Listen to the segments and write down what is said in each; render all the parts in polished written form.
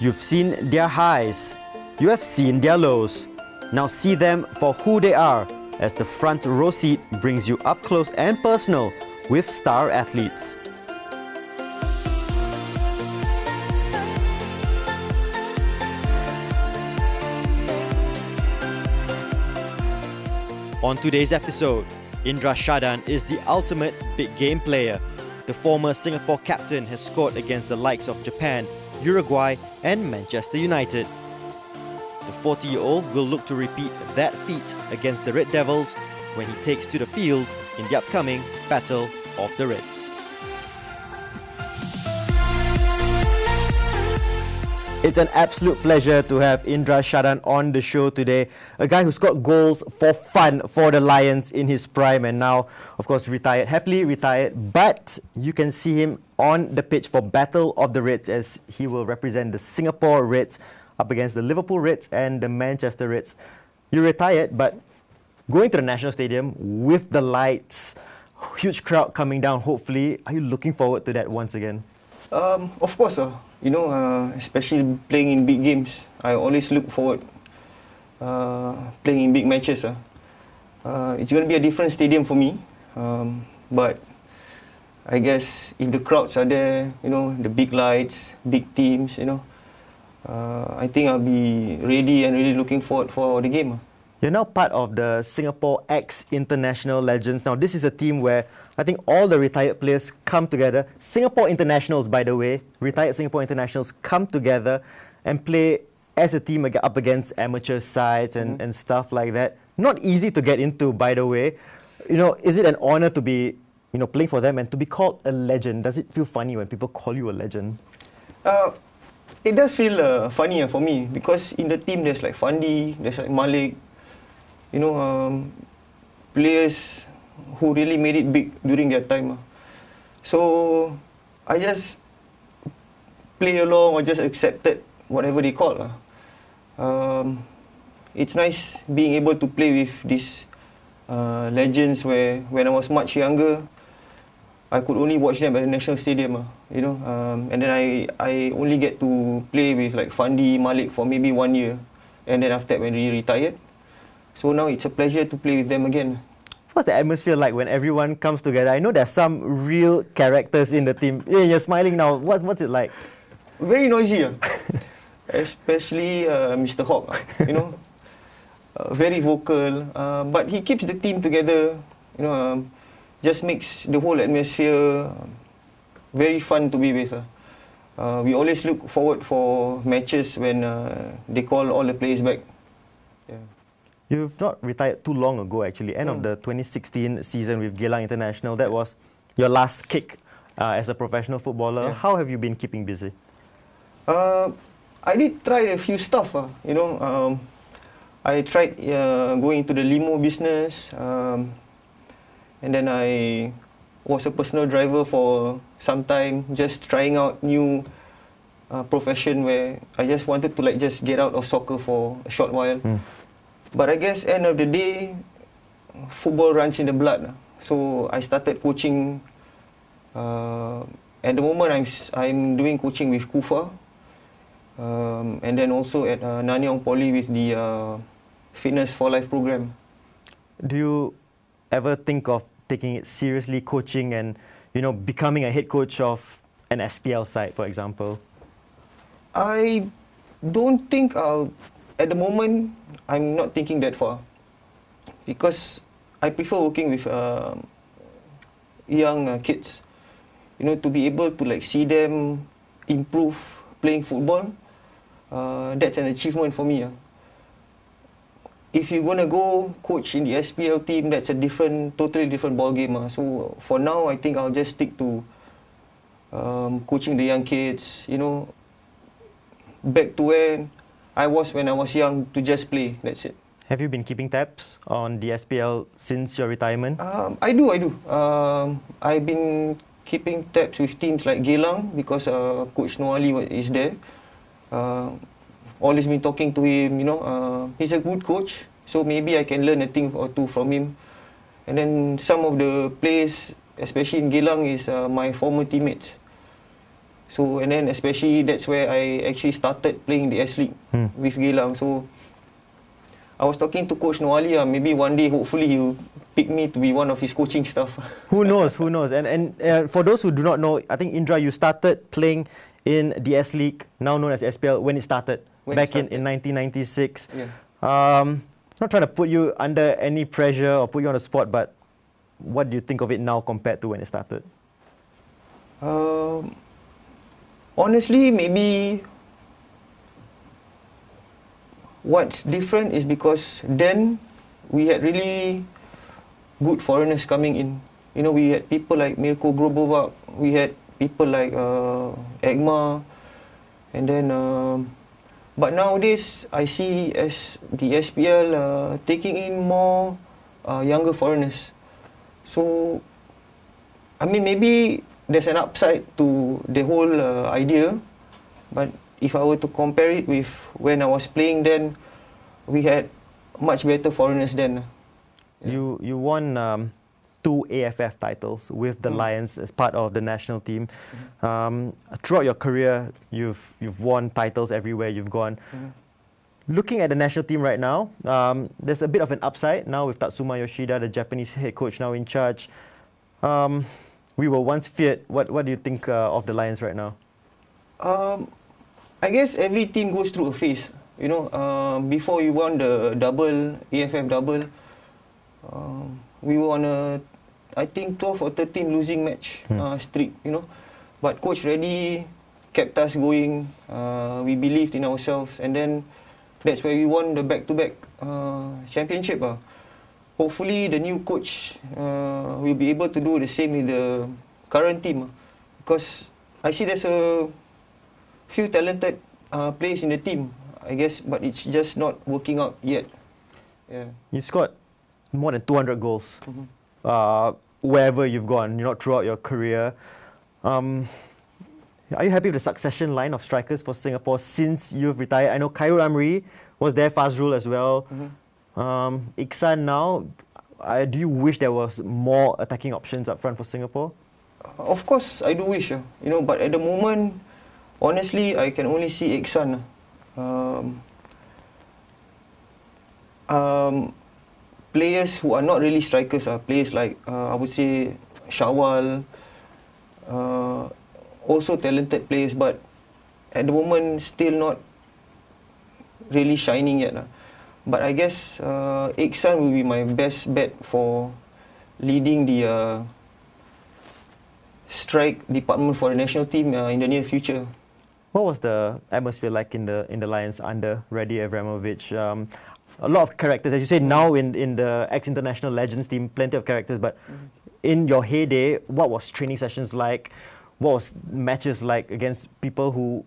You've seen their highs, you have seen their lows. Now see them for who they are, as the front row seat brings you up close and personal with star athletes. On today's episode, Indra Sahdan is the ultimate big game player. The former Singapore captain has scored against the likes of Japan, Uruguay and Manchester United. The 40-year-old will look to repeat that feat against the Red Devils when he takes to the field in the upcoming Battle of the Reds. It's an absolute pleasure to have Indra Sahdan on the show today. A guy who scored goals for fun for the Lions in his prime and now, of course, happily retired. But you can see him on the pitch for Battle of the Reds as he will represent the Singapore Reds up against the Liverpool Reds and the Manchester Reds. You retired, but going to the National Stadium with the lights, huge crowd coming down, hopefully. Are you looking forward to that once again? Of course, especially playing in big games. I always look forward playing in big matches. It's going to be a different stadium for me, but I guess if the crowds are there, the big lights, big teams, I think I'll be ready and really looking forward for the game. You're now part of the Singapore ex-international legends. Now, this is a team where I think all the retired players come together. Singapore internationals, by the way, retired Singapore internationals come together and play as a team up against amateur sides and stuff like that. Not easy to get into, by the way. Is it an honor to be, playing for them and to be called a legend? Does it feel funny when people call you a legend? It does feel funny for me because in the team there's like Fandi, there's like Malik, players who really made it big during their time. So I just play along or just accepted whatever they call. It's nice being able to play with these legends where when I was much younger, I could only watch them at the National Stadium, and then I only get to play with like Fandi, Malik for maybe 1 year, and then after that when he retired. So now it's a pleasure to play with them again. What's the atmosphere like when everyone comes together? I know there's some real characters in the team. Yeah, you're smiling now. What's it like? Very noisy, especially Mr. Hawk. Very vocal, but he keeps the team together. Just makes the whole atmosphere very fun to be with. We always look forward for matches when they call all the players back. Yeah. You've not retired too long ago, actually. End of the 2016 season with Geylang International. That was your last kick as a professional footballer. Yeah. How have you been keeping busy? I did try a few stuff. I tried going into the limo business. And then I was a personal driver for some time, just trying out new profession where I just wanted to just get out of soccer for a short while. But I guess end of the day, football runs in the blood. So I started coaching. At the moment, I'm doing coaching with Kufa, and then also at Nanyang Poly with the Fitness for Life program. Do you ever think of taking it seriously, coaching and becoming a head coach of an SPL side, for example? I don't think at the moment I'm not thinking that far because I prefer working with young kids. To be able to see them improve playing football, that's an achievement for me. If you're gonna go coach in the SPL team, that's a totally different ball game. So for now, I think I'll just stick to coaching the young kids. Back to where I was when I was young, to just play. That's it. Have you been keeping tabs on the SPL since your retirement? I do. I've been keeping tabs with teams like Geylang because Coach Noali is there. Always been talking to him, he's a good coach, so maybe I can learn a thing or two from him. And then some of the players, especially in Geylang, is my former teammates. So and then especially that's where I actually started playing the S League with Geylang. So I was talking to Coach Noali. Maybe one day, hopefully, he'll pick me to be one of his coaching staff. Who knows? Who knows? And for those who do not know, I think Indra, you started playing in the S League, now known as SPL, when it started back in 1996. Yeah. Not trying to put you under any pressure or put you on the spot, but what do you think of it now compared to when it started? Honestly, maybe what's different is because then we had really good foreigners coming in. You know, we had people like Mirko Grobovac, we had people like Egma, and then but nowadays I see as the SPL taking in more younger foreigners. So I mean, maybe there's an upside to the whole idea, but if I were to compare it with when I was playing then, we had much better foreigners then. Yeah. You won 2 AFF titles with the Lions as part of the national team. Throughout your career, you've won titles everywhere you've gone. Looking at the national team right now, there's a bit of an upside now with Tatsuma Yoshida, the Japanese head coach, now in charge. We were once feared. What do you think of the Lions right now? I guess every team goes through a phase. You know, before we won the AFF double, we were on a, I think, 12 or 13 losing match streak. You know, but Coach Reddy kept us going. We believed in ourselves, and then that's where we won the back-to-back championship. Hopefully, the new coach will be able to do the same with the current team, because I see there's a few talented players in the team, I guess, but it's just not working out yet. Yeah. You scored more than 200 goals wherever you've gone, throughout your career. Are you happy with the succession line of strikers for Singapore since you've retired? I know Khairul Amri was there, Fazrul as well. Iksan now, do you wish there was more attacking options up front for Singapore? Of course, I do wish, but at the moment, honestly, I can only see Iksan. Players who are not really strikers are players like, I would say, Shawwal, also talented players, but at the moment, still not really shining yet. But I guess Iksan will be my best bet for leading the strike department for the national team in the near future. What was the atmosphere like in the Lions under Radi Avramovic? A lot of characters, as you say, now in the ex-international legends team, plenty of characters. But in your heyday, what was training sessions like? What was matches like against people who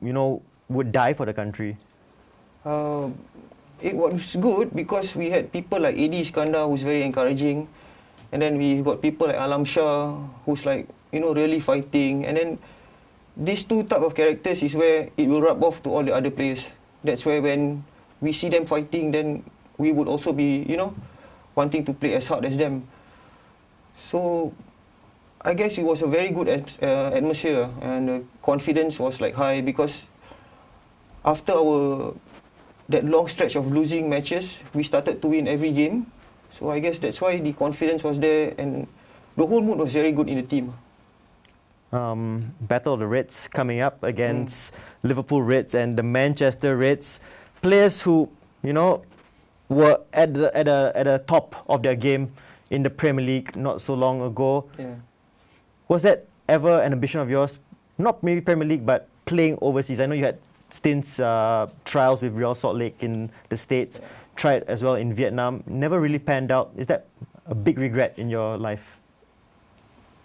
would die for the country? It was good because we had people like Edi Iskandar, who's very encouraging, and then we got people like Alam Shah, who's like really fighting, and then these two type of characters is where it will rub off to all the other players. That's where when we see them fighting, then we would also be wanting to play as hard as them. So I guess it was a very good atmosphere, and the confidence was like high because after that long stretch of losing matches, we started to win every game. So I guess that's why the confidence was there, and the whole mood was very good in the team. Battle of the Reds coming up against Liverpool Reds and the Manchester Reds. Players who, were at the top of their game in the Premier League not so long ago. Yeah. Was that ever an ambition of yours? Not maybe Premier League, but playing overseas. I know you had stints, trials with Real Salt Lake in the States, tried as well in Vietnam, never really panned out. Is that a big regret in your life?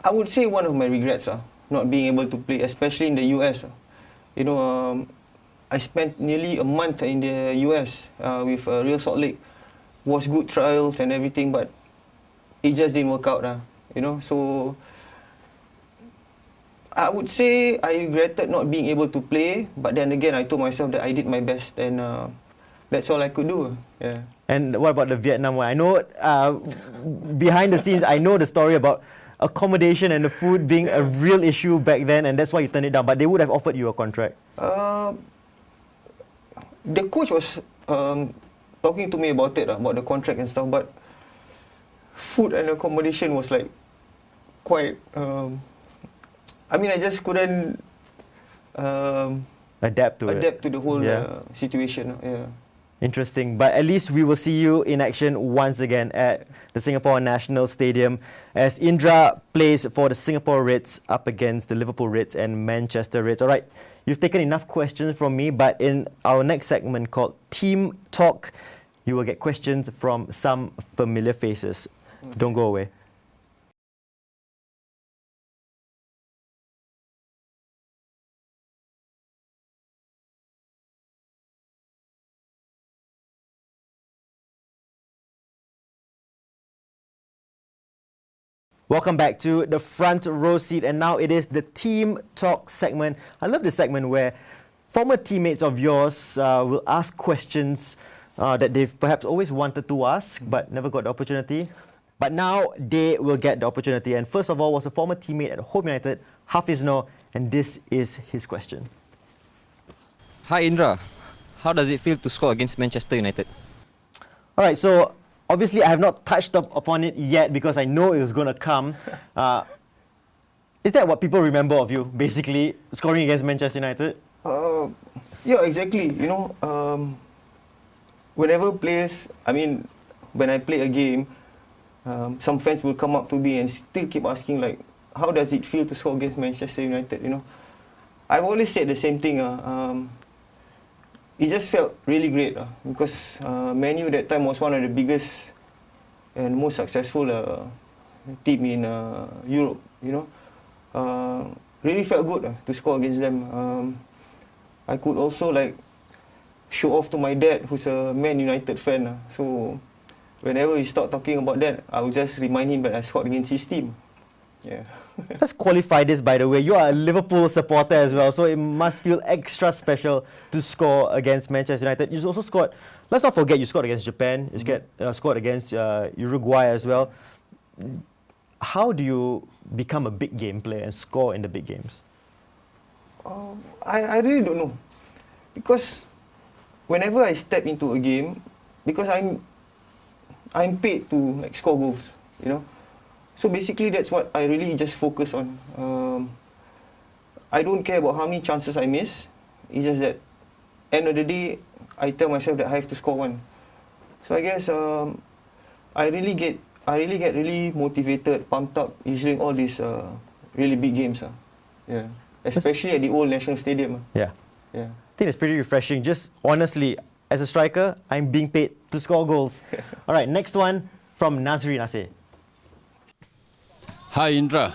I would say one of my regrets, not being able to play, especially in the US. I spent nearly a month in the US with Real Salt Lake. Was good trials and everything, but it just didn't work out. So I would say I regretted not being able to play, but then again, I told myself that I did my best, and that's all I could do. Yeah. And what about the Vietnam one? I know behind the scenes, I know the story about accommodation and the food being a real issue back then, and that's why you turned it down. But they would have offered you a contract. The coach was talking to me about it, about the contract and stuff, but food and accommodation was like quite. I mean, I just couldn't adapt to the whole situation. Yeah. Interesting, but at least we will see you in action once again at the Singapore National Stadium as Indra plays for the Singapore Reds up against the Liverpool Reds and Manchester Reds. All right, you've taken enough questions from me, but in our next segment called Team Talk, you will get questions from some familiar faces. Don't go away. Welcome back to the front row seat, and now it is the Team Talk segment. I love this segment where former teammates of yours will ask questions that they've perhaps always wanted to ask but never got the opportunity. But now they will get the opportunity. And first of all was a former teammate at Home United, Hafiz Noor, and this is his question. Hi Indra, how does it feel to score against Manchester United? All right, so obviously, I have not touched upon it yet because I know it was going to come. Is that what people remember of you, basically, scoring against Manchester United? Yeah, exactly. You know, whenever players, I mean, when I play a game, some fans will come up to me and still keep asking, like, how does it feel to score against Manchester United, you know? I've always said the same thing. It just felt really great because Man U that time was one of the biggest and most successful team in Europe. You know, really felt good to score against them. I could also like show off to my dad, who's a Man United fan. So whenever we start talking about that, I will just remind him that I scored against his team. Yeah. Let's qualify this, by the way. You are a Liverpool supporter as well, so it must feel extra special to score against Manchester United. You also scored, let's not forget, you scored against Japan, you scored against Uruguay as well. How do you become a big game player and score in the big games? I really don't know. Because whenever I step into a game, because I'm paid to like score goals, you know. So basically, that's what I really just focus on. I don't care about how many chances I miss. It's just that, end of the day, I tell myself that I have to score one. So I guess I really get really motivated, pumped up, usually all these really big games. Yeah, especially at the old National Stadium. Yeah. Yeah. I think it's pretty refreshing. Just honestly, as a striker, I'm being paid to score goals. All right, next one from Nazri Nasir. Hi Indra,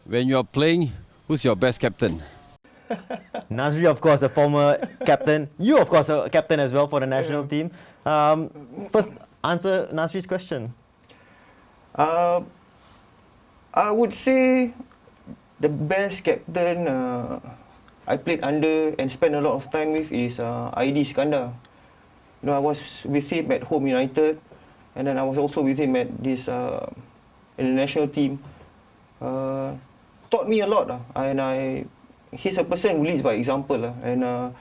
when you're playing, who's your best captain? Nazri, of course, a former captain. You, of course, are a captain as well for the national team. First, answer Nazri's question. I would say the best captain I played under and spent a lot of time with is ID Iskandar. You know, I was with him at Home United, and then I was also with him at this in the national team. Taught me a lot, and he's a person who leads by example, and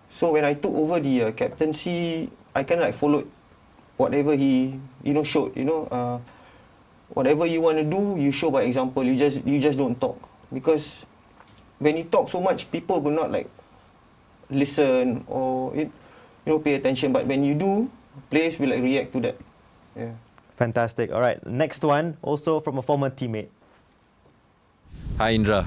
so when I took over the captaincy, I kind of like followed whatever he showed. You know, whatever you want to do, you show by example. You just don't talk, because when you talk so much, people will not like listen or pay attention. But when you do, players will like react to that. Yeah. Fantastic. All right, next one, also from a former teammate. Hi Indra,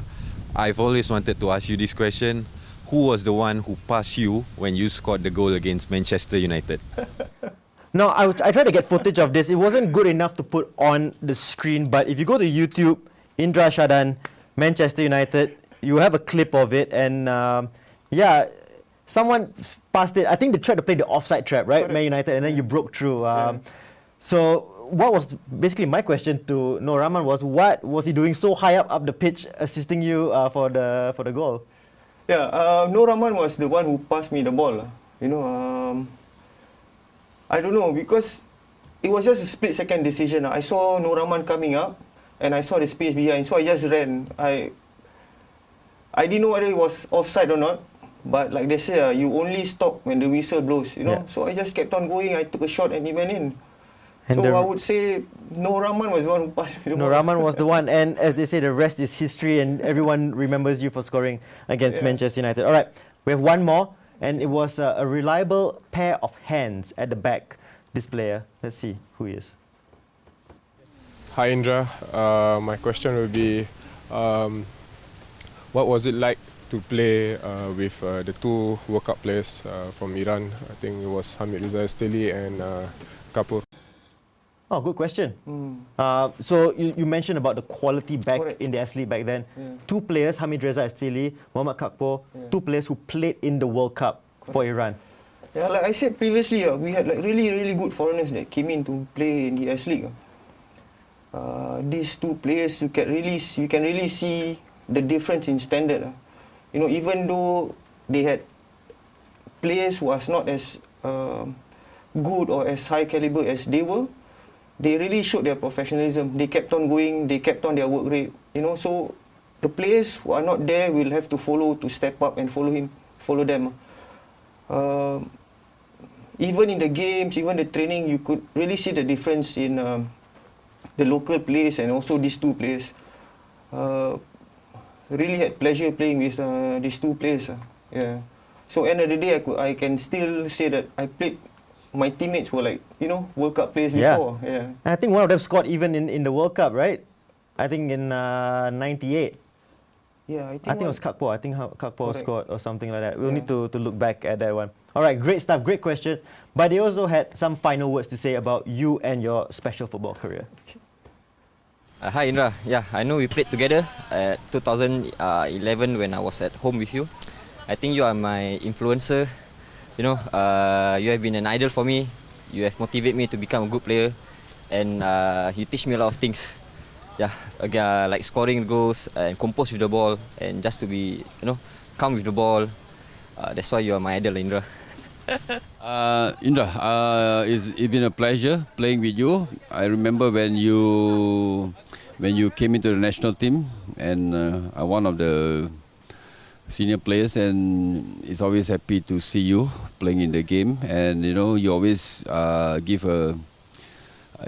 I've always wanted to ask you this question. Who was the one who passed you when you scored the goal against Manchester United? No, I tried to get footage of this. It wasn't good enough to put on the screen, but if you go to YouTube, Indra Sahdan, Manchester United, you have a clip of it, and yeah, someone passed it. I think they tried to play the offside trap, right? Man United, and then you broke through. So what was basically my question to Noor Rahman was, what was he doing so high up the pitch, assisting you for the goal? Yeah, Noor Rahman was the one who passed me the ball. You know, I don't know, because it was just a split-second decision. I saw Noor Rahman coming up, and I saw the space behind, so I just ran. I didn't know whether it was offside or not, but like they say, you only stop when the whistle blows, you know. Yeah. So I just kept on going. I took a shot and it went in. And So I would say No Rahman was the one who passed me the No, ball. Rahman was the one, and as they say, the rest is history, and everyone remembers you for scoring against Yeah. Manchester United. All right, we have one more, and it was a reliable pair of hands at the back. This player, let's see who he is. Hi Indra, my question will be, what was it like to play with the two World Cup players from Iran? I think it was Hamid Reza Esteli and Kapoor. Oh, good question. So you mentioned about the quality back Correct. in the S League back then. Yeah. Two players, Hamid Reza Esteli, Mohammad Kakpo, Yeah. two players who played in the World Cup for Iran. Yeah, like I said previously, we had like really good foreigners that came in to play in the S League. These two players, you can really see the difference in standard. You know, even though they had players who was not as good or as high caliber as they were, they really showed their professionalism. They kept on going, they kept on their work rate. You know, so the players who are not there will have to step up and follow them. Even in the games, even the training, you could really see the difference in the local players and also these two players. Really had pleasure playing with these two players. Yeah. So end of the day, I can still say that I played. My teammates were like, you know, World Cup players before. Yeah. And I think one of them scored even in the World Cup, right? I think in '98. Yeah, I think it was Kakpo. I think Kakpo Correct. scored or something like that. We'll Yeah. need to look back at that one. All right, great stuff, great question. But they also had some final words to say about you and your special football career. Hi Indra, yeah, I know we played together at 2011 when I was at home with you. I think you are my influencer. You know, you have been an idol for me. You have motivated me to become a good player, and you teach me a lot of things. Yeah, again, like scoring goals and compose with the ball, and just to be, you know, calm with the ball. That's why you are my idol, Indra. Indra, it's been a pleasure playing with you. I remember when you came into the national team, and I'm one of the senior players, and it's always happy to see you playing in the game. And you know, you always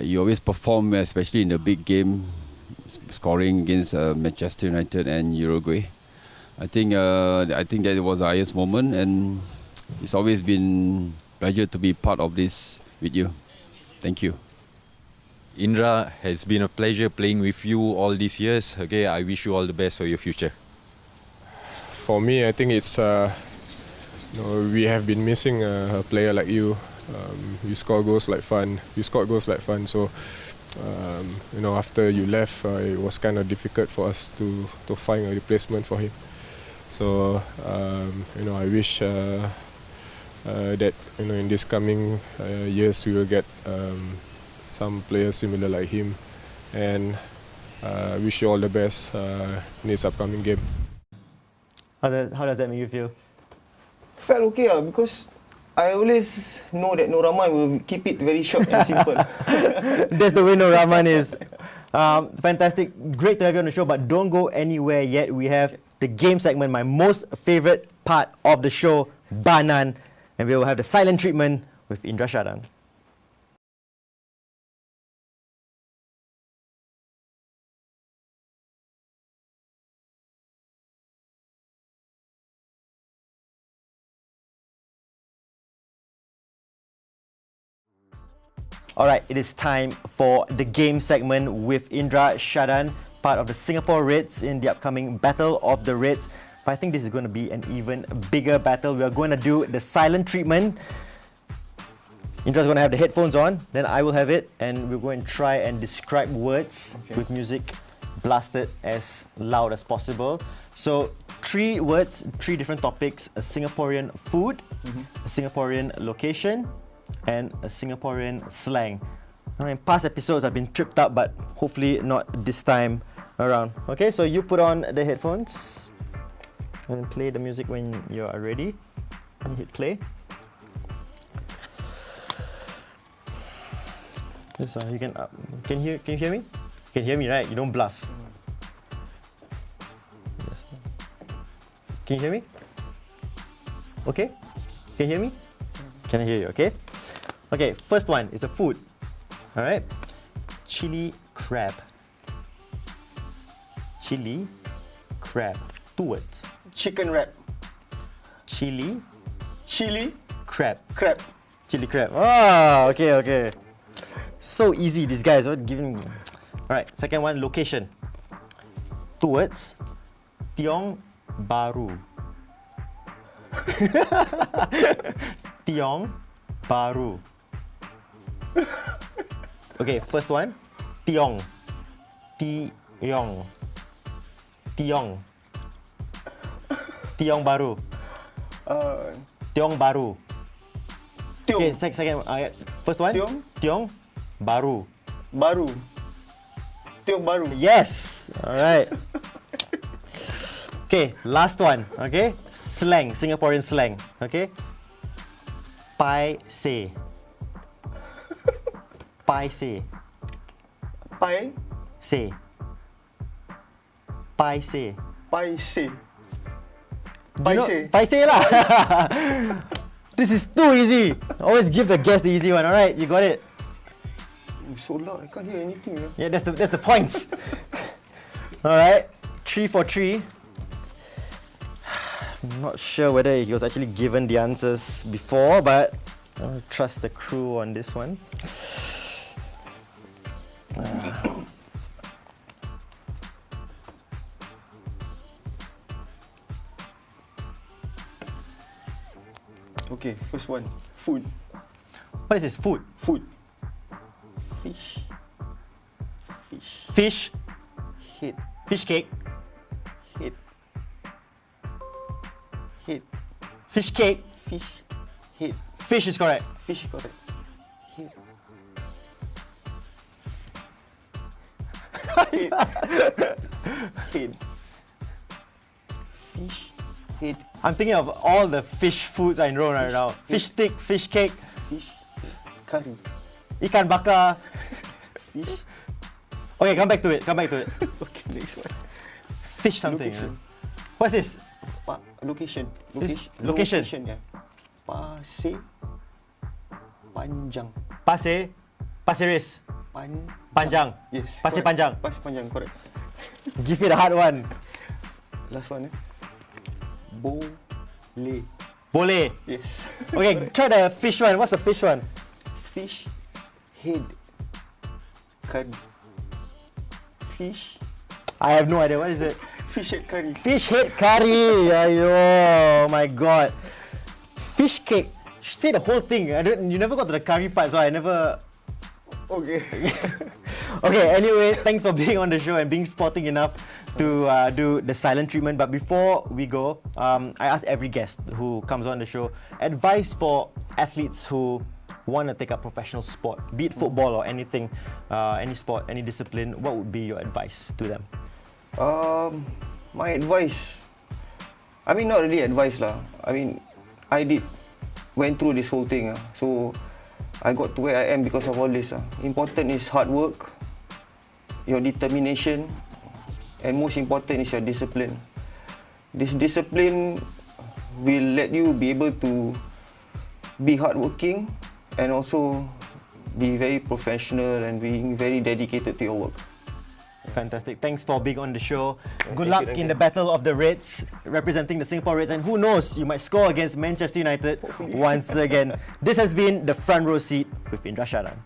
you always perform, especially in the big game, scoring against Manchester United and Uruguay. I think that was the highest moment, and it's always been a pleasure to be part of this with you. Thank you. Indra, has been a pleasure playing with you all these years. Okay, I wish you all the best for your future. For me, I think it's you know, we have been missing a player like you. You score goals like fun. You scored goals like fun. So you know, after you left, it was kind of difficult for us to find a replacement for him. So you know, I wish that, you know, in this coming years we will get some players similar like him, and wish you all the best in this upcoming game. How does that make you feel? Felt okay because I always know that No Rahman will keep it very short and simple. That's the way No Rahman is. Fantastic. Great to have you on the show, but don't go anywhere yet. We have the game segment, my most favorite part of the show, Banan. And we will have the silent treatment with Indra Sahdan. All right, it is time for the game segment with Indra Sahdan, part of the Singapore Reds in the upcoming Battle of the Reds. But I think this is going to be an even bigger battle. We are going to do the silent treatment. Indra's going to have the headphones on, then I will have it, and we're going to try and describe words with music blasted as loud as possible. So 3 words, 3 different topics: a Singaporean food, a Singaporean location, and a Singaporean slang. Now, in past episodes, I've been tripped up, but hopefully not this time around. Okay, so you put on the headphones and play the music when you are ready. And hit play. Yes, you can you hear me? You can hear me, right? You don't bluff. Can you hear me? Okay? Can you hear me? Can I hear you? Okay? Okay, first one is a food. Alright? Chili crab. Chili crab. 2 words. Chicken wrap. Chili Chili crab. crab. Chili crab. Ah, okay, okay. So easy, these guys. What giving? Alright, second one, location. 2 words. Tiong Baru. Tiong Baru. Okay, first one. Tiong. Tiong. Tiong. Tiong Baru. Tiong Baru. Tiong. Okay, second. First one. Tiong. Tiong Baru. Baru. Tiong Baru. Yes. All right. Okay, last one. Okay, slang, Singaporean slang. Okay. Pai se. Pai se. Pai. Se. Pai se. Pai se. Do you know- Paise. Paise lah. This is too easy. Always give the guest the easy one. All right, you got it. So loud, I can't hear anything. Yeah, that's the point. All right, 3 for 3. I'm not sure whether he was actually given the answers before, but I'll trust the crew on this one. Okay, first one. Food. What is this? Food. Food. Fish. Fish. Fish. Head. Fish cake. Head. Head. Fish cake. Fish. Head. Fish is correct. Fish correct. Head. Head. Head. Fish. Head. I'm thinking of all the fish foods I know right now. Fish stick, fish cake, Fish. Curry. ikan bakar. Fish. Okay, come back to it. Come back to it. Okay, next one. Fish something. Location. What's this? Location. This location. Location, yeah. Pasir Panjang. Pasir, Pasir Ris, Panjang. Yes. Pasir correct. Panjang. Pasir Panjang, correct. Give me the hard one. Last one, Boleh. Boleh. Yes. Okay, try the fish one. What's the fish one? Fish head curry. Fish. I have no idea. What is it? Fish head curry. Fish head curry. Ayo, my god. Fish cake. Say the whole thing. You never got to the curry part, so I never. Okay. Okay, anyway, thanks for being on the show and being sporting enough to do the silent treatment. But before we go, I ask every guest who comes on the show advice for athletes who want to take up professional sport, be it football or anything, any sport, any discipline. What would be your advice to them? My advice. I mean, not really advice lah. I mean, went through this whole thing. So I got to where I am because of all this. Important is hard work, your determination, and most important is your discipline. This discipline will let you be able to be hardworking and also be very professional and being very dedicated to your work. Fantastic. Thanks for being on the show. Good Thank luck you, in Duncan. the battle of the Reds, representing the Singapore Reds. And who knows, you might score against Manchester United once again. This has been the Front Row Seat with Indra Sahdan.